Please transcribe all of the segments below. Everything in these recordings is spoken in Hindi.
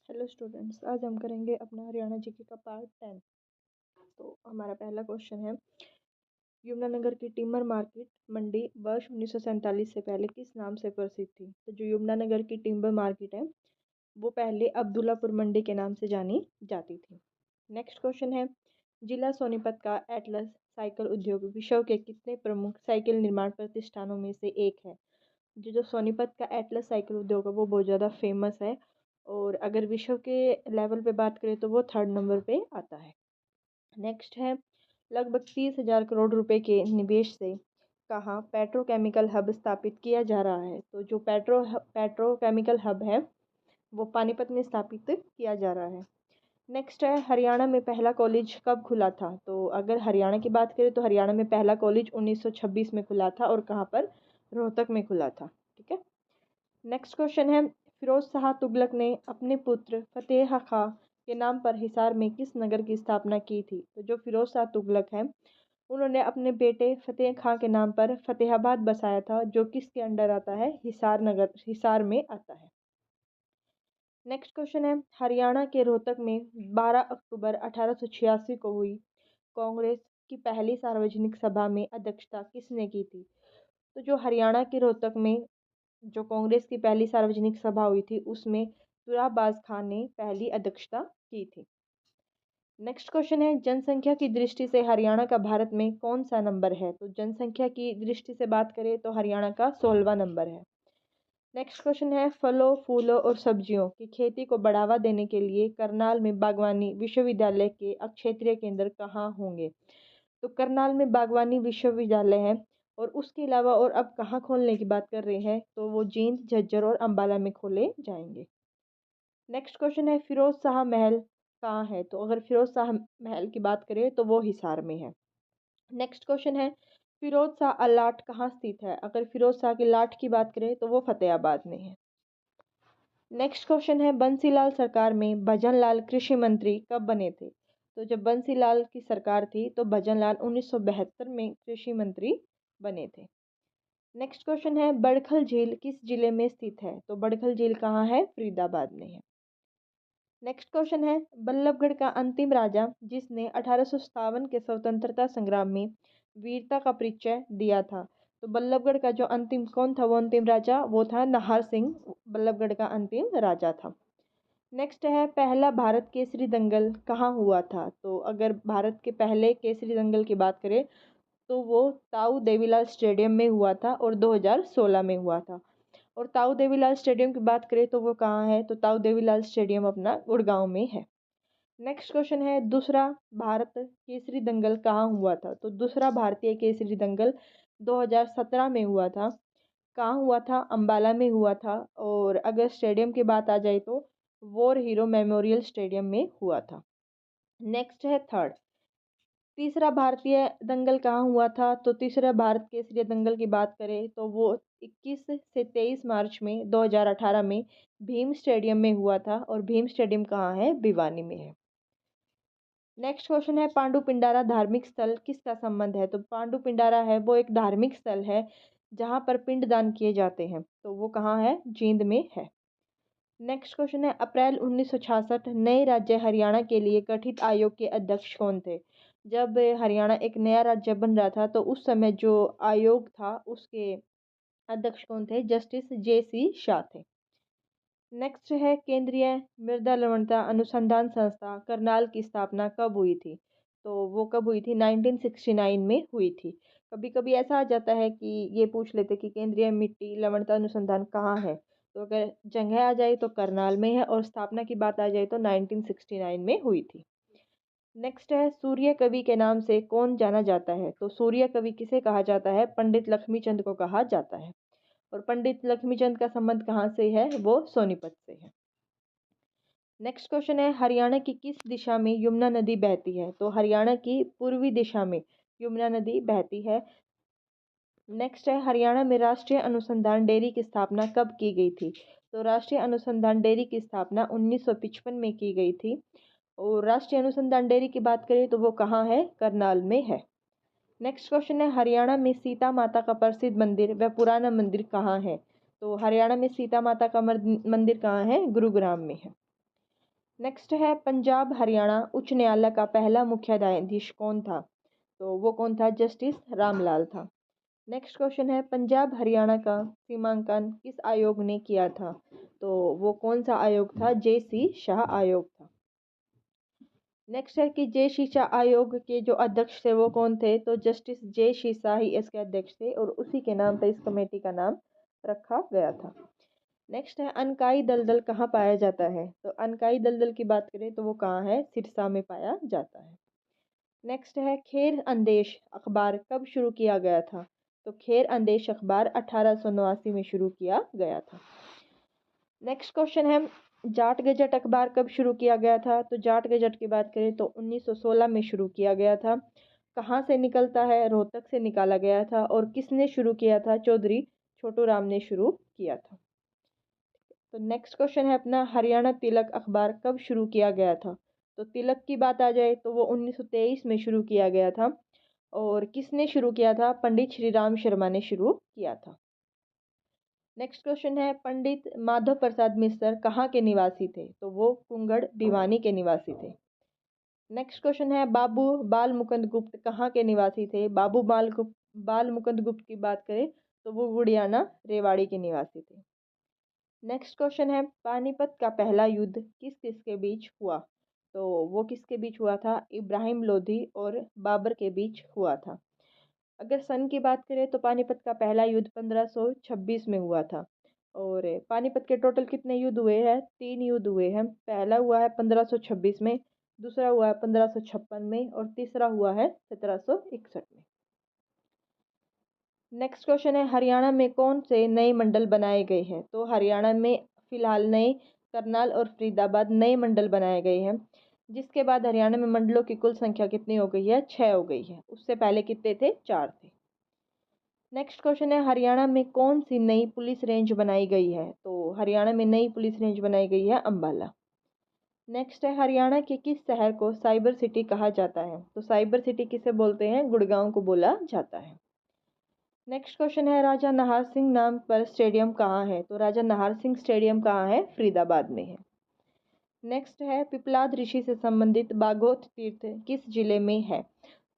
हेलो स्टूडेंट्स, आज हम करेंगे अपना हरियाणा जीके का पार्ट 10। तो हमारा पहला क्वेश्चन है, यमुनानगर की टिम्बर मार्केट मंडी वर्ष 1947 से पहले किस नाम से प्रसिद्ध थी? तो जो यमुनानगर की टिम्बर मार्केट है वो पहले अब्दुल्लापुर मंडी के नाम से जानी जाती थी। नेक्स्ट क्वेश्चन है, जिला सोनीपत का एटलस साइकिल उद्योग विश्व के कितने प्रमुख साइकिल निर्माण प्रतिष्ठानों में से एक है? जो सोनीपत का एटलस साइकिल उद्योग है वो बहुत ज़्यादा फेमस है, और अगर विश्व के लेवल पे बात करें तो वो थर्ड नंबर पे आता है। नेक्स्ट है, लगभग 30,000 करोड़ रुपए के निवेश से कहाँ पेट्रोकेमिकल हब स्थापित किया जा रहा है? तो जो पेट्रोकेमिकल हब है वो पानीपत में स्थापित किया जा रहा है। नेक्स्ट है, हरियाणा में पहला कॉलेज कब खुला था? तो अगर हरियाणा की बात करें तो हरियाणा में पहला कॉलेज 1926 में खुला था, और कहाँ पर? रोहतक में खुला था। ठीक है। नेक्स्ट क्वेश्चन है, फिरोज शाह तुगलक ने अपने पुत्र फतेह खां के नाम पर हिसार में किस नगर की स्थापना की थी? तो जो फिरोज शाह तुगलक है उन्होंने अपने बेटे फतेह खां के नाम पर फतेहाबाद बसाया था, जो किसके अंडर आता है? हिसार नगर, हिसार में आता है। नेक्स्ट क्वेश्चन है, हरियाणा के रोहतक में 12 अक्टूबर 1886 को हुई कांग्रेस की पहली सार्वजनिक सभा में अध्यक्षता किसने की थी? तो जो हरियाणा के रोहतक में जो कांग्रेस की पहली सार्वजनिक सभा हुई थी उसमें तुराबाज खान ने पहली अध्यक्षता की थी। नेक्स्ट क्वेश्चन है, जनसंख्या की दृष्टि से हरियाणा का भारत में कौन सा नंबर है? तो जनसंख्या की दृष्टि से बात करें तो हरियाणा का 16वां नंबर है। नेक्स्ट क्वेश्चन है, फलों फूलों और सब्जियों की खेती को बढ़ावा देने के लिए करनाल में बागवानी विश्वविद्यालय के क्षेत्रीय केंद्र कहाँ होंगे? तो करनाल में बागवानी विश्वविद्यालय है, और उसके अलावा और अब कहाँ खोलने की बात कर रहे हैं तो वो जींद, झज्जर और अंबाला में खोले जाएंगे। नेक्स्ट क्वेश्चन है, फिरोज शाह महल कहाँ है? तो अगर फिरोज शाह महल की बात करें तो वो हिसार में है। नेक्स्ट क्वेश्चन है, फिरोज शाह लाट कहाँ स्थित है? अगर फिरोज शाह की लाट की बात करें तो वो फतेहाबाद में है। नेक्स्ट क्वेश्चन है, बंसीलाल सरकार में भजनलाल कृषि मंत्री कब बने थे? तो जब बंसीलाल की सरकार थी तो भजनलाल 1972 में कृषि मंत्री बने थे। नेक्स्ट क्वेश्चन है, बड़खल झील किस जिले में स्थित है? तो बड़खल झील कहाँ है? फरीदाबाद में है। नेक्स्ट क्वेश्चन है, बल्लभगढ़ का अंतिम राजा जिसने 1857 के स्वतंत्रता संग्राम में वीरता का परिचय दिया था? तो बल्लभगढ़ का जो अंतिम कौन था? वो अंतिम राजा वो था नाहर सिंह, बल्लभगढ़ का अंतिम राजा था। नेक्स्ट है, पहला भारत केसरी दंगल कहाँ हुआ था? तो अगर भारत के पहले केसरी दंगल की बात करें तो वो ताऊ देवीलाल स्टेडियम में हुआ था, और 2016 में हुआ था। और ताऊ देवीलाल स्टेडियम की बात करें तो वो कहाँ है? तो ताऊ देवीलाल स्टेडियम अपना गुड़गांव में है। नेक्स्ट क्वेश्चन है, दूसरा भारत केसरी दंगल कहाँ हुआ था? तो दूसरा भारतीय केसरी दंगल 2017 में हुआ था। कहाँ हुआ था? अंबाला में हुआ था। और अगर स्टेडियम की बात आ जाए तो वॉर हीरो मेमोरियल स्टेडियम में हुआ था। नेक्स्ट है थर्ड, तीसरा भारतीय दंगल कहाँ हुआ था? तो तीसरा भारत केसरी दंगल की बात करें तो वो 21 से 23 मार्च में 2018 में भीम स्टेडियम में हुआ था, और भीम स्टेडियम कहाँ है? भिवानी में है। नेक्स्ट क्वेश्चन है, पांडु पिंडारा धार्मिक स्थल किसका संबंध है? तो पांडु पिंडारा है वो एक धार्मिक स्थल है जहाँ पर पिंडदान किए जाते हैं, तो वो कहाँ है? जींद में है। नेक्स्ट क्वेश्चन है, अप्रैल 1966 नए राज्य हरियाणा के लिए गठित आयोग के अध्यक्ष कौन थे? जब हरियाणा एक नया राज्य बन रहा था तो उस समय जो आयोग था उसके अध्यक्ष कौन थे? जस्टिस JC शाह थे। नेक्स्ट है, केंद्रीय मृदा लवणता अनुसंधान संस्था करनाल की स्थापना कब हुई थी? तो वो कब हुई थी? 1969 में हुई थी। कभी कभी ऐसा आ जाता है कि ये पूछ लेते कि केंद्रीय मिट्टी लवणता अनुसंधान कहाँ है, तो अगर जगह आ जाए तो करनाल में है, और स्थापना की बात आ जाए तो 1969 में हुई थी। नेक्स्ट है, सूर्य कवि के नाम से कौन जाना जाता है? तो सूर्य कवि किसे कहा जाता है? पंडित लक्ष्मीचंद को कहा जाता है। और पंडित लक्ष्मीचंद का संबंध कहाँ से है? वो सोनीपत से है। नेक्स्ट क्वेश्चन है, हरियाणा की किस दिशा में यमुना नदी बहती है? तो हरियाणा की पूर्वी दिशा में यमुना नदी बहती है। नेक्स्ट है, हरियाणा में राष्ट्रीय अनुसंधान डेयरी की स्थापना कब की गई थी? तो राष्ट्रीय अनुसंधान डेयरी की स्थापना 1955 में की गई थी। और राष्ट्रीय अनुसंधान डेयरी की बात करें तो वो कहाँ है? करनाल में है। नेक्स्ट क्वेश्चन है, हरियाणा में सीता माता का प्रसिद्ध मंदिर व पुराना मंदिर कहाँ है? तो हरियाणा में सीता माता का मंदिर कहाँ है? गुरुग्राम में है। नेक्स्ट है पंजाब हरियाणा उच्च न्यायालय का पहला मुख्य न्यायाधीश कौन था? तो वो कौन था? जस्टिस रामलाल था। नेक्स्ट क्वेश्चन है पंजाब हरियाणा का सीमांकन किस आयोग ने किया था? तो वो कौन सा आयोग था? जे.सी. शाह आयोग था। नेक्स्ट है कि जे.सी. शाह आयोग के जो अध्यक्ष थे वो कौन थे? तो जस्टिस जे.सी. शाह ही इसके अध्यक्ष थे और उसी के नाम पर इस कमेटी का नाम रखा गया था। नेक्स्ट है अनकाई दलदल कहाँ पाया जाता है? तो अनकाई दलदल की बात करें तो वो कहाँ है? सिरसा में पाया जाता है। नेक्स्ट है खेर अंदेश अखबार कब शुरू किया गया था? तो खेर अंदेश अखबार 1889 में शुरू किया गया था। नेक्स्ट क्वेश्चन है जाट गजट अखबार कब शुरू किया गया था? तो जाट गजट की बात करें तो 1916 में शुरू किया गया था। कहाँ से निकलता है? रोहतक से निकाला गया था। और किसने शुरू किया था? चौधरी छोटू राम ने शुरू किया था। तो नेक्स्ट क्वेश्चन है अपना हरियाणा तिलक अखबार कब शुरू किया गया था? तो तिलक की बात आ जाए तो वो 1923 में शुरू किया गया था। और किसने शुरू किया था? पंडित श्री राम शर्मा ने शुरू किया था। नेक्स्ट क्वेश्चन है पंडित माधव प्रसाद मिश्र कहाँ के निवासी थे? तो वो कुंगड़ भिवानी के निवासी थे। नेक्स्ट क्वेश्चन है बाबू बाल मुकुंद गुप्त कहाँ के निवासी थे? बाबू बाल मुकुंद गुप्त की बात करें तो वो गुड़ियाना रेवाड़ी के निवासी थे। नेक्स्ट क्वेश्चन है पानीपत का पहला युद्ध किस किस के बीच हुआ? तो वो किसके बीच हुआ था? इब्राहिम लोधी और बाबर के बीच हुआ था। अगर सन की बात करें तो पानीपत का पहला युद्ध 1526 में हुआ था। और पानीपत के टोटल कितने युद्ध हुए हैं? 3 युद्ध हुए हैं। पहला हुआ है 1526 में, दूसरा हुआ है 1556 में और तीसरा हुआ है 1761 में। नेक्स्ट क्वेश्चन है हरियाणा में कौन से नए मंडल बनाए गए हैं? तो हरियाणा में फिलहाल नए करनाल और फरीदाबाद नए मंडल बनाए गए हैं। जिसके बाद हरियाणा में मंडलों की कुल संख्या कितनी हो गई है? 6 हो गई है। उससे पहले कितने थे? 4 थे। नेक्स्ट क्वेश्चन है हरियाणा में कौन सी नई पुलिस रेंज बनाई गई है? तो हरियाणा में नई पुलिस रेंज बनाई गई है अंबाला। नेक्स्ट है हरियाणा के किस शहर को साइबर सिटी कहा जाता है? तो साइबर सिटी किसे बोलते हैं? गुड़गांव को बोला जाता है। नेक्स्ट क्वेश्चन है राजा नाहर सिंह नाम पर स्टेडियम कहाँ है? तो राजा नाहर सिंह स्टेडियम कहाँ है? फरीदाबाद में है। नेक्स्ट है पिपलाद ऋषि से संबंधित बागोत तीर्थ किस जिले में है?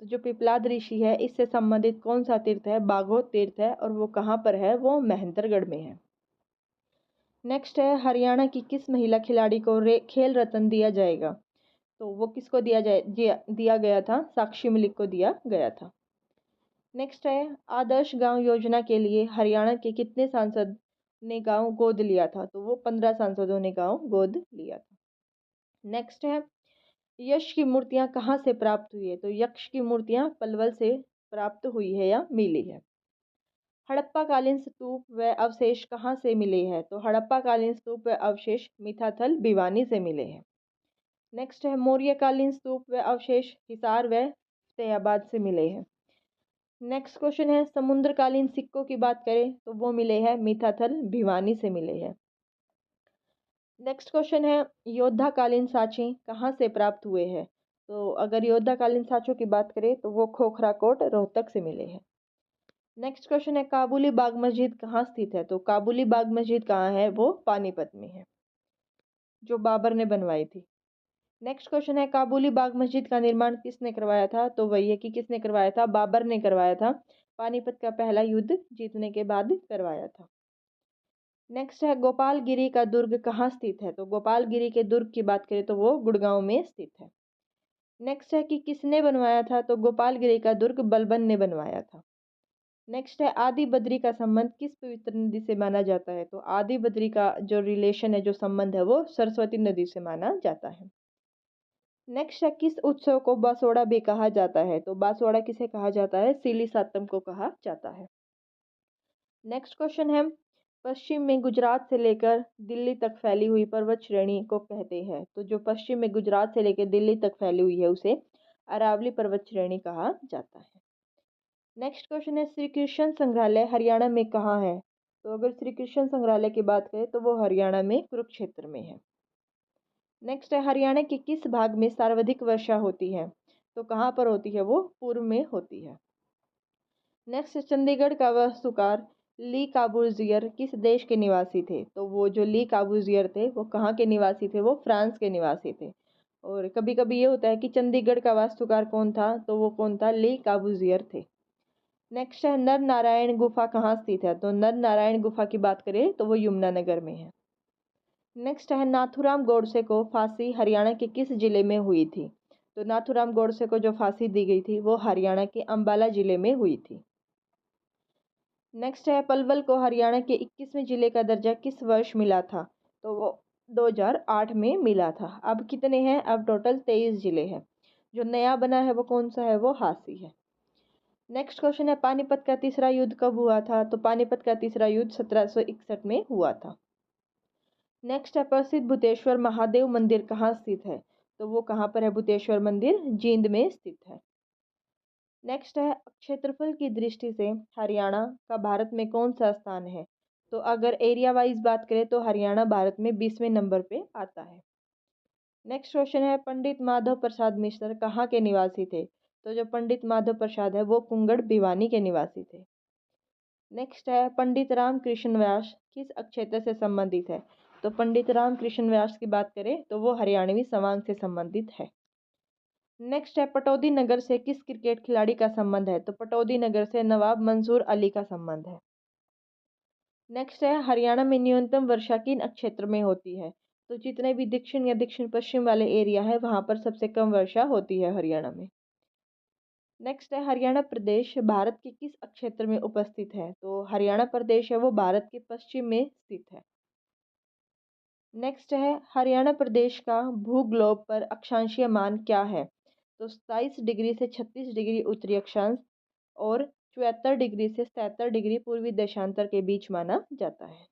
तो जो पिपलाद ऋषि है इससे संबंधित कौन सा तीर्थ है? बागोत तीर्थ है। और वो कहाँ पर है? वो महेंद्रगढ़ में है। नेक्स्ट है हरियाणा की किस महिला खिलाड़ी को खेल रत्न दिया जाएगा? तो वो किसको दिया गया था? साक्षी मलिक को दिया गया था। नेक्स्ट है आदर्श गांव योजना के लिए हरियाणा के कितने सांसद ने गांव गोद लिया था? तो वो 15 सांसदों ने गांव गोद लिया था। नेक्स्ट है यक्ष की मूर्तियां कहाँ से प्राप्त हुई है? तो यक्ष की मूर्तियां पलवल से प्राप्त हुई है या मिली है। हड़प्पा कालीन स्तूप व अवशेष कहाँ से मिले हैं? तो हड़प्पा कालीन स्तूप व अवशेष मिठाथल भिवानी से मिले हैं। नेक्स्ट है मौर्य कालीन स्तूप व अवशेष हिसार व फतेहाबाद से मिले हैं। नेक्स्ट क्वेश्चन है समुद्रकालीन सिक्कों की बात करें तो वो मिले हैं मिठाथल भिवानी से मिले हैं। नेक्स्ट क्वेश्चन है योद्धाकालीन साँचे कहाँ से प्राप्त हुए हैं? तो अगर योद्धाकालीन साँचों की बात करें तो वो खोखरा कोट रोहतक से मिले हैं। नेक्स्ट क्वेश्चन है काबुली बाग मस्जिद कहाँ स्थित है? तो काबुली बाग मस्जिद कहाँ है? वो पानीपत में है, जो बाबर ने बनवाई थी। नेक्स्ट क्वेश्चन है काबुली बाग मस्जिद का निर्माण किसने करवाया था? तो वही है कि किसने करवाया था? बाबर ने करवाया था। पानीपत का पहला युद्ध जीतने के बाद करवाया था। नेक्स्ट है गोपालगिरी का दुर्ग कहाँ स्थित है? तो गोपालगिरी के दुर्ग की बात करें तो वो गुड़गांव में स्थित है। नेक्स्ट है कि किसने बनवाया था? तो गोपालगिरी का दुर्ग बलबन ने बनवाया था। नेक्स्ट है आदि बद्री का संबंध किस पवित्र नदी से माना जाता है? तो आदि बद्री का जो रिलेशन है, जो संबंध है, वो सरस्वती नदी से माना जाता है। नेक्स्ट है किस उत्सव को बासोड़ा भी कहा जाता है? तो बासोड़ा किसे कहा जाता है? सीली सातम को कहा जाता है। नेक्स्ट क्वेश्चन है पश्चिम में गुजरात से लेकर दिल्ली तक फैली हुई पर्वत श्रेणी को कहते हैं? तो जो पश्चिम में गुजरात से लेकर दिल्ली तक फैली हुई है उसे अरावली पर्वत श्रेणी कहा जाता है। नेक्स्ट क्वेश्चन है श्री कृष्ण संग्रहालय हरियाणा में कहाँ है? तो अगर श्री कृष्ण संग्रहालय की बात करें तो वो हरियाणा में कुरुक्षेत्र में है। नेक्स्ट है हरियाणा के किस भाग में सर्वाधिक वर्षा होती है? तो कहाँ पर होती है? वो पूर्व में होती है। नेक्स्ट चंडीगढ़ का वास्तुकार ली काबूसियर किस देश के निवासी थे? तो वो जो ली काबूसियर थे वो कहाँ के निवासी थे? वो फ्रांस के निवासी थे। और कभी कभी ये होता है कि चंडीगढ़ का वास्तुकार कौन था? तो वो कौन था? ली काबूसियर थे। नेक्स्ट है नर नारायण गुफा कहाँ स्थित है? तो नर नारायण गुफा की बात करें तो वो यमुनानगर में है। नेक्स्ट है नाथूराम गोडसे को फांसी हरियाणा के किस जिले में हुई थी? तो नाथूराम गोडसे को जो फांसी दी गई थी वो हरियाणा के अंबाला जिले में हुई थी। नेक्स्ट है पलवल को हरियाणा के 21वें जिले का दर्जा किस वर्ष मिला था? तो वो 2008 में मिला था। अब कितने हैं? अब टोटल 23 जिले हैं। जो नया बना है वो कौन सा है? वो हांसी है। नेक्स्ट क्वेश्चन है पानीपत का तीसरा युद्ध कब हुआ था? तो पानीपत का तीसरा युद्ध 1761 में हुआ था। नेक्स्ट है प्रसिद्ध भूतेश्वर महादेव मंदिर कहाँ स्थित है? तो वो कहाँ पर है भूतेश्वर मंदिर? जींद में स्थित है। नेक्स्ट है क्षेत्रफल की दृष्टि से हरियाणा का भारत में कौन सा स्थान है? तो अगर एरिया वाइज बात करें तो हरियाणा भारत में 20वें नंबर पे आता है। नेक्स्ट क्वेश्चन है पंडित माधव प्रसाद मिश्र कहाँ के निवासी थे? तो जो पंडित माधव प्रसाद है वो कुंगड़ भिवानी के निवासी थे। नेक्स्ट है पंडित राम कृष्ण व्यास किस क्षेत्र से संबंधित है? तो पंडित राम कृष्ण व्यास की बात करें तो वो हरियाणवी समाज से संबंधित है। नेक्स्ट है पटौदी नगर से किस क्रिकेट खिलाड़ी का संबंध है? तो पटौदी नगर से नवाब मंसूर अली का संबंध है। नेक्स्ट है हरियाणा में न्यूनतम वर्षा किन क्षेत्र में होती है? तो जितने भी दक्षिण या दक्षिण पश्चिम वाले एरिया है वहां पर सबसे कम वर्षा होती है हरियाणा में। नेक्स्ट है हरियाणा प्रदेश भारत के किस क्षेत्र में उपस्थित है? तो हरियाणा प्रदेश है वो भारत के पश्चिम में स्थित है। नेक्स्ट है हरियाणा प्रदेश का भूग्लोब पर अक्षांशीय मान क्या है? तो 27 डिग्री से 36 डिग्री उत्तरी अक्षांश और 74 डिग्री से 77 डिग्री पूर्वी देशांतर के बीच माना जाता है।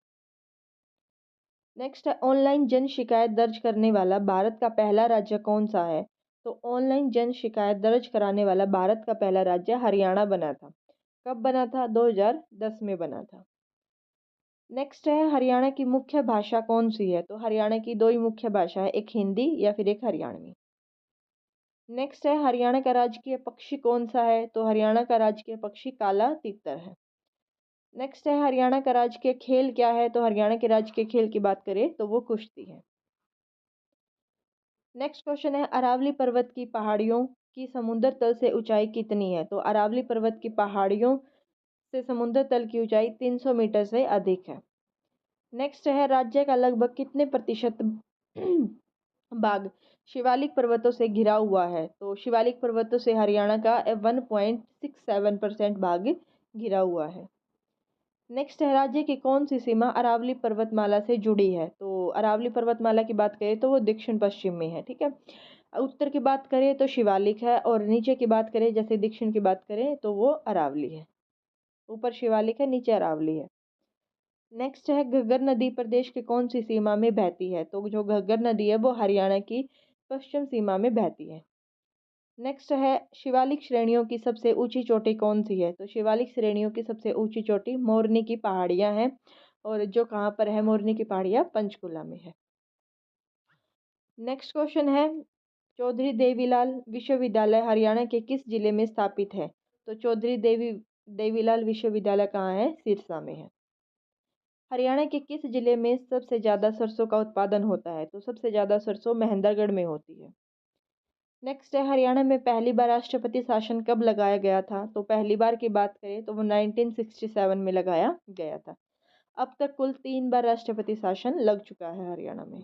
नेक्स्ट है ऑनलाइन जन शिकायत दर्ज करने वाला भारत का पहला राज्य कौन सा है? तो ऑनलाइन जन शिकायत दर्ज कराने वाला भारत का पहला राज्य हरियाणा बना था। कब बना था? 2010 में बना था। नेक्स्ट है हरियाणा की मुख्य भाषा कौन सी है? तो हरियाणा की दो ही मुख्य भाषा है, एक हिंदी या फिर एक हरियाणवी। नेक्स्ट है हरियाणा का राजकीय पक्षी कौन सा है? तो हरियाणा का राजकीय पक्षी काला तीतर है। नेक्स्ट है हरियाणा का राजकीय खेल क्या है? तो हरियाणा के राजकीय खेल की बात करें तो वो कुश्ती है। नेक्स्ट क्वेश्चन है अरावली पर्वत की पहाड़ियों की समुद्र तल से ऊंचाई कितनी है? तो अरावली पर्वत की पहाड़ियों से समुद्र तल की ऊंचाई 300 मीटर से अधिक है। नेक्स्ट है राज्य का लगभग कितने प्रतिशत भाग शिवालिक पर्वतों से घिरा हुआ है? तो शिवालिक पर्वतों से हरियाणा का 1.67% भाग घिरा हुआ है। नेक्स्ट है राज्य की कौन सी सीमा अरावली पर्वतमाला से जुड़ी है? तो अरावली पर्वतमाला की बात करें तो वो दक्षिण पश्चिम में है। ठीक है, उत्तर की बात करें तो शिवालिक है और नीचे की बात करें जैसे दक्षिण की बात करें तो वो अरावली है। ऊपर शिवालिक है, नीचे अरावली है। नेक्स्ट है घग्गर नदी प्रदेश की कौन सी सीमा में बहती है? तो जो घग्गर नदी है वो हरियाणा की पश्चिम सीमा में बहती है। नेक्स्ट है शिवालिक श्रेणियों की सबसे ऊंची चोटी कौन सी है? तो शिवालिक श्रेणियों की सबसे ऊंची चोटी मोरनी की पहाड़ियां हैं और जो कहाँ पर है मोरनी की पहाड़ियां? पंचकुला में है। नेक्स्ट क्वेश्चन है चौधरी देवीलाल विश्वविद्यालय हरियाणा के किस जिले में स्थापित है? तो चौधरी देवीलाल विश्वविद्यालय कहाँ है? सिरसा में है। हरियाणा के किस जिले में सबसे ज़्यादा सरसों का उत्पादन होता है? तो सबसे ज़्यादा सरसों महेंद्रगढ़ में होती है। नेक्स्ट है हरियाणा में पहली बार राष्ट्रपति शासन कब लगाया गया था? तो पहली बार की बात करें तो वो 1967 में लगाया गया था। अब तक कुल 3 बार राष्ट्रपति शासन लग चुका है हरियाणा में।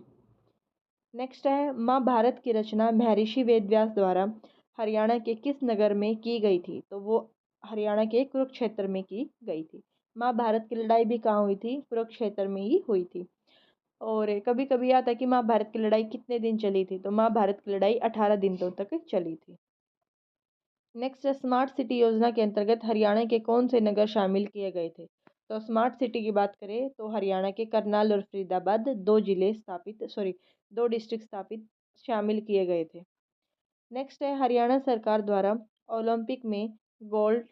नेक्स्ट है महाभारत की रचना महर्षि वेदव्यास द्वारा हरियाणा के किस नगर में की गई थी? तो वो हरियाणा के कुरुक्षेत्र में की गई थी। महाभारत की लड़ाई भी कहाँ हुई थी? कुरुक्षेत्र में ही हुई थी। और कभी कभी आता है कि महाभारत की लड़ाई कितने दिन चली थी? तो महाभारत की लड़ाई 18 दिनों तक चली थी। नेक्स्ट स्मार्ट सिटी योजना के अंतर्गत हरियाणा के कौन से नगर शामिल किए गए थे? तो स्मार्ट सिटी की बात करें तो हरियाणा के करनाल और फरीदाबाद दो डिस्ट्रिक्ट स्थापित शामिल किए गए थे। नेक्स्ट है हरियाणा सरकार द्वारा ओलंपिक में गोल्ड,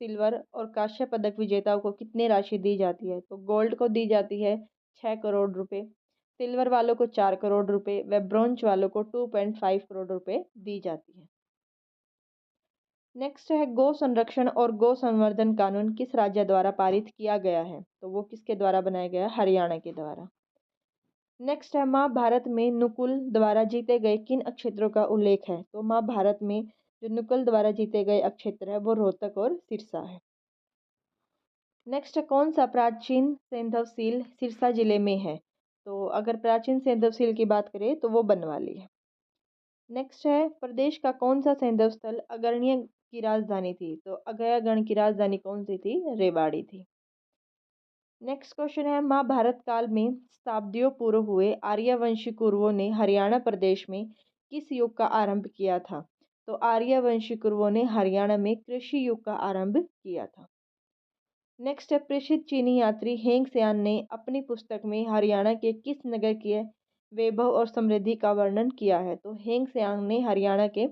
सिल्वर और कांस्य पदक विजेताओं को कितनी राशि दी जाती है? तो गोल्ड को दी जाती है 6 करोड़ रुपए, सिल्वर वालों को 4 करोड़ रुपए व ब्रॉन्ज वालों को 2.5 करोड़ रुपए दी जाती है। नेक्स्ट है गौ संरक्षण और गौ संवर्धन कानून किस राज्य द्वारा पारित किया गया है? तो वो किसके द्वारा बनाया गया है? हरियाणा के द्वारा। नेक्स्ट है महाभारत में नकुल द्वारा जीते गए किन अक्षेत्रों का उल्लेख है? तो महाभारत में जो नकुल द्वारा जीते गए अक्षेत्र है वो रोहतक और सिरसा है। नेक्स्ट है कौन सा प्राचीन सैंधव सील सिरसा जिले में है? तो अगर प्राचीन सैंधव सील की बात करें तो वो बनवाली है। नेक्स्ट है प्रदेश का कौन सा सैंधव स्थल अगर्ण्य की राजधानी थी? तो अगयगण की राजधानी कौन सी थी? रेवाड़ी थी। नेक्स्ट क्वेश्चन है महाभारत काल में शताब्दियों पूर्व हुए आर्यवंशी कुरुओं ने हरियाणा प्रदेश में किस युग का आरंभ किया था? तो आर्यवंशी कुरुओं ने हरियाणा में कृषि युग का आरंभ किया था। नेक्स्ट है प्रसिद्ध चीनी यात्री हेंग सेयान ने अपनी पुस्तक में हरियाणा के किस नगर के वैभव और समृद्धि का वर्णन किया है? तो हेंग सेयान ने हरियाणा के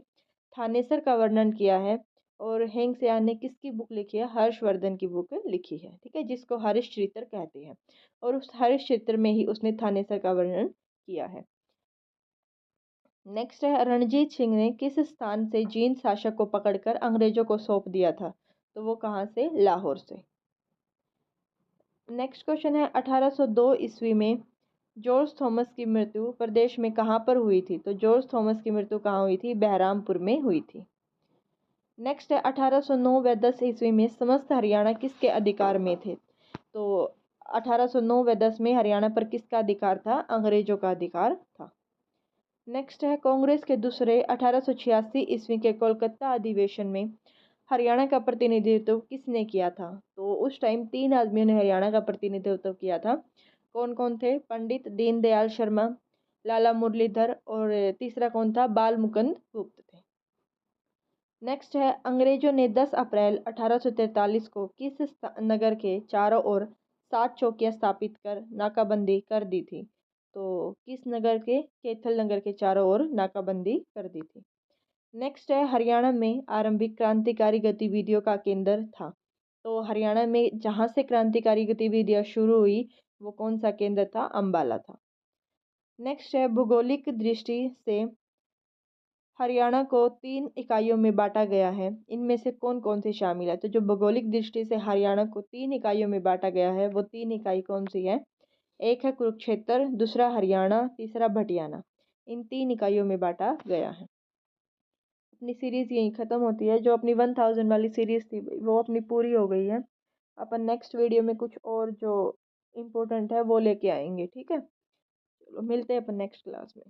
थानेसर का वर्णन किया है। और हेंग सेयान ने किसकी बुक लिखी है? हर्षवर्धन की बुक लिखी है, ठीक है, जिसको हरिश्चरित्र कहते हैं। और उस हरिश्चरित्र में ही उसने थानेसर का वर्णन किया है। नेक्स्ट है रणजीत सिंह ने किस स्थान से जींद शासक को पकड़कर अंग्रेजों को सौंप दिया था? तो वो कहाँ से? लाहौर से। नेक्स्ट क्वेश्चन है 1802 ईस्वी में जॉर्ज थॉमस की मृत्यु प्रदेश में कहाँ पर हुई थी? तो जॉर्ज थॉमस की मृत्यु कहाँ हुई थी? बहरामपुर में हुई थी। नेक्स्ट है 1809 व 10 ईस्वी में समस्त हरियाणा किसके अधिकार में थे? तो 1809 व 10 में हरियाणा पर किसका अधिकार था? अंग्रेजों का अधिकार था। नेक्स्ट है कांग्रेस के दूसरे 1886 ईस्वी के कोलकाता अधिवेशन में हरियाणा का प्रतिनिधित्व किसने किया था? तो उस टाइम 3 आदमियों ने हरियाणा का प्रतिनिधित्व किया था। कौन कौन थे? पंडित दीनदयाल शर्मा, लाला मुरलीधर और तीसरा कौन था? बाल मुकुंद गुप्त थे। नेक्स्ट है अंग्रेजों ने 10 अप्रैल 1843 को किस नगर के चारों ओर 7 चौकियां स्थापित कर नाकाबंदी कर दी थी? तो किस नगर के? कैथल नगर के चारों ओर नाकाबंदी कर दी थी। नेक्स्ट है हरियाणा में आरंभिक क्रांतिकारी गतिविधियों का केंद्र था। तो हरियाणा में जहाँ से क्रांतिकारी गतिविधियाँ शुरू हुई वो कौन सा केंद्र था? अंबाला था। नेक्स्ट है भौगोलिक दृष्टि से हरियाणा को 3 इकाइयों में बांटा गया है, इनमें से कौन कौन सी शामिल है? तो जो भौगोलिक दृष्टि से हरियाणा को 3 इकाइयों में बांटा गया है वो 3 इकाई कौन सी है? एक है कुरुक्षेत्र, दूसरा हरियाणा, तीसरा भटियाना। इन 3 इकाइयों में बांटा गया है। अपनी सीरीज़ यहीं ख़त्म होती है। जो अपनी 1000 वाली सीरीज़ थी वो अपनी पूरी हो गई है। अपन नेक्स्ट वीडियो में कुछ और जो इम्पोर्टेंट है वो लेके आएंगे, ठीक है। चलो मिलते हैं अपन नेक्स्ट क्लास में।